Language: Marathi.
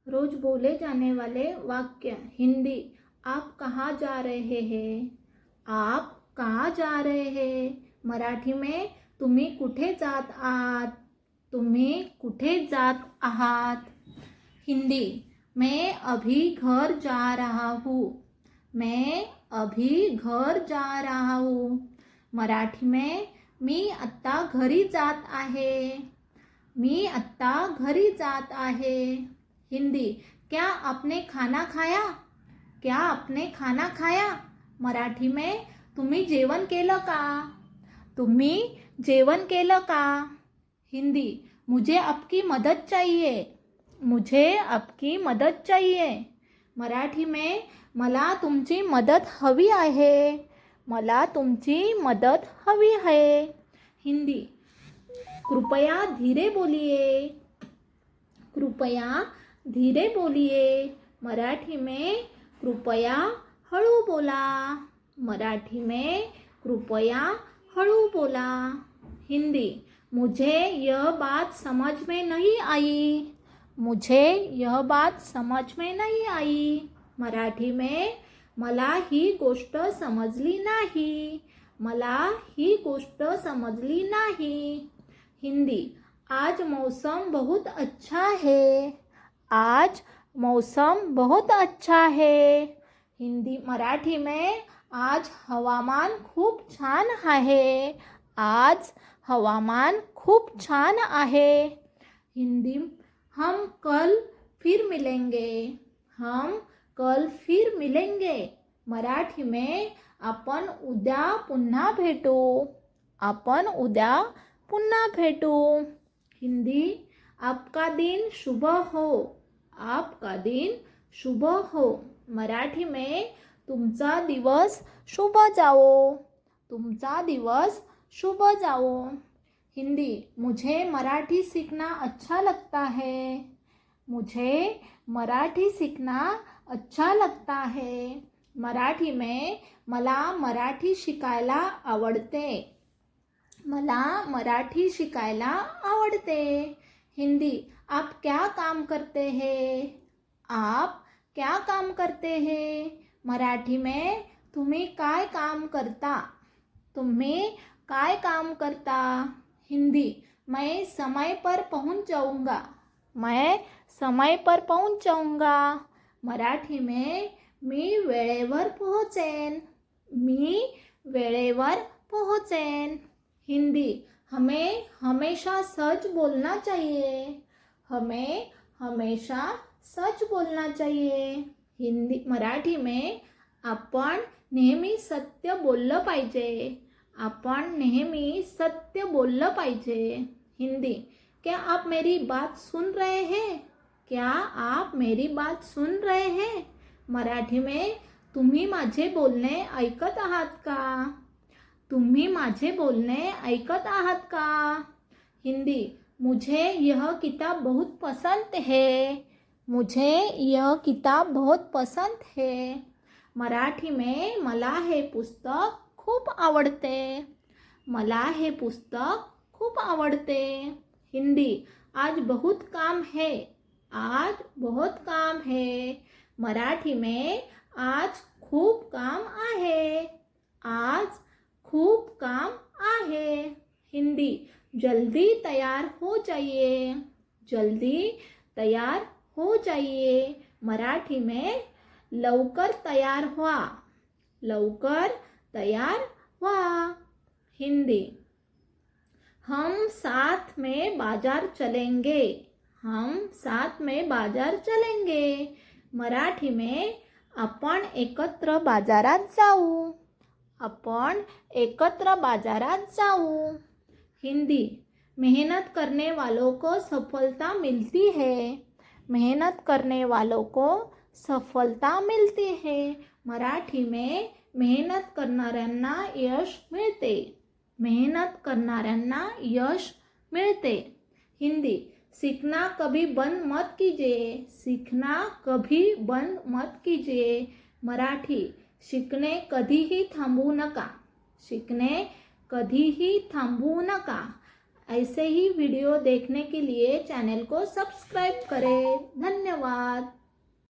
रोज बोले जाने वाले वाक्य। हिंदी। आप कहाँ जा रहे हैं? आप कहाँ जा रहे हैं? मराठी में तुम्ही कुठे जात आहात? तुम्ही कुठे जात आहात? हिंदी। मैं अभी घर जा रहा हूँ। मैं अभी घर जा रहा हूँ। मराठी में मी आत्ता घरी जात आहे। मी आत्ता घरी जात आहे। हिंदी। क्या आपने खाना खाया? क्या आपने खाना खाया? मराठी में तुम्ही जेवण केलं का? तुम्ही जेवण केलं का? हिंदी। मुझे आपकी मदद चाहिए। मुझे आपकी मदद चाहिए। मराठी में मला तुमची मदत हवी आहे। मला तुमची मदत हवी आहे। हिंदी। कृपया धीरे बोलिए। कृपया धीरे बोलिए। मराठी में कृपया हळू बोला। मराठी में कृपया हळू बोला। हिंदी। मुझे यह बात समझ में नहीं आई। मुझे यह बात समझ में नहीं आई। मराठी में मला ही गोष्ट समजली नाही। मला ही गोष्ट समजली नाही। हिंदी। आज मौसम बहुत अच्छा है। आज मौसम बहुत अच्छा है। हिंदी। मराठी में आज हवामान खूप छान आहे। आज हवामान खूप छान आहे। हिंदी। हम कल फिर मिलेंगे। हम कल फिर मिलेंगे। मराठी में आपण उद्या पुन्हा भेटू। आपण उद्या पुन्हा भेटू। हिंदी। आपका दिन शुभ हो। आपका दिन शुभ हो। मराठी में तुमचा दिवस शुभ जाओ। तुमचा दिवस शुभ जाओ। हिंदी। मुझे मराठी सीखना अच्छा लगता है। मुझे मराठी सीखना अच्छा लगता है। मराठी में मला मराठी शिकायला आवडते। मला मराठी शिकायला आवडते। हिंदी। आप क्या काम करते हैं? आप क्या काम करते हैं? मराठी में तुम्ही काय काम करता? तुम्ही काय काम करता? हिंदी। मैं समय पर पहुंच जाऊंगा। मैं समय पर पहुंच जाऊंगा। मराठी में मी वेळेवर पोहोचेन। मी वेळेवर पोहोचेन। हिंदी। हमें हमेशा सच बोलना चाहिए। हमें हमेशा सच बोलना चाहिए। हिंदी। मराठी में आपण नेहमी सत्य बोललं पाहिजे। आपण नेहमी सत्य बोललं पाहिजे। हिंदी। क्या आप मेरी बात सुन रहे हैं? क्या आप मेरी बात सुन रहे हैं? मराठी में तुम्ही माझे बोलणे ऐकत आहात का? तुम्ही माझे बोलणे ऐकत आहात का? हिंदी। मुझे यह किताब बहुत पसंद है। मुझे यह किताब बहुत पसंद है। मराठी में मला हे पुस्तक खूप आवडते। मला हे पुस्तक खूप आवडते। हिंदी। आज बहुत काम है। आज बहुत काम है। मराठी में आज खूप काम आहे। आज खूप काम आहे। हिंदी। जल्दी तैयार हो जाइए। जल्दी तैयार हो जाइए। मराठी में लवकर तैयार व्हा। लवकर तैयार व्हा। हिंदी। हम साथ में बाजार चलेंगे। हम साथ में बाजार चलेंगे। मराठी में आपण एकत्र बाजारात जाऊ। आपण एकत्र बाजारात जाऊ। हिंदी। मेहनत करने वालों को सफलता मिलती है। मेहनत करने वालों को सफलता मिलती है। मराठी में मेहनत करणाऱ्यांना यश मिळते। मेहनत करणाऱ्यांना यश मिळते। हिंदी। सीखना कभी बंद मत कीजिए। सीखना कभी बंद मत कीजिए। मराठी। शिकणे कधीही थांबवू नका। शिकणे कधीही थांबवू नका। ऐसे ही वीडियो देखने के लिए चैनल को सब्सक्राइब करें। धन्यवाद।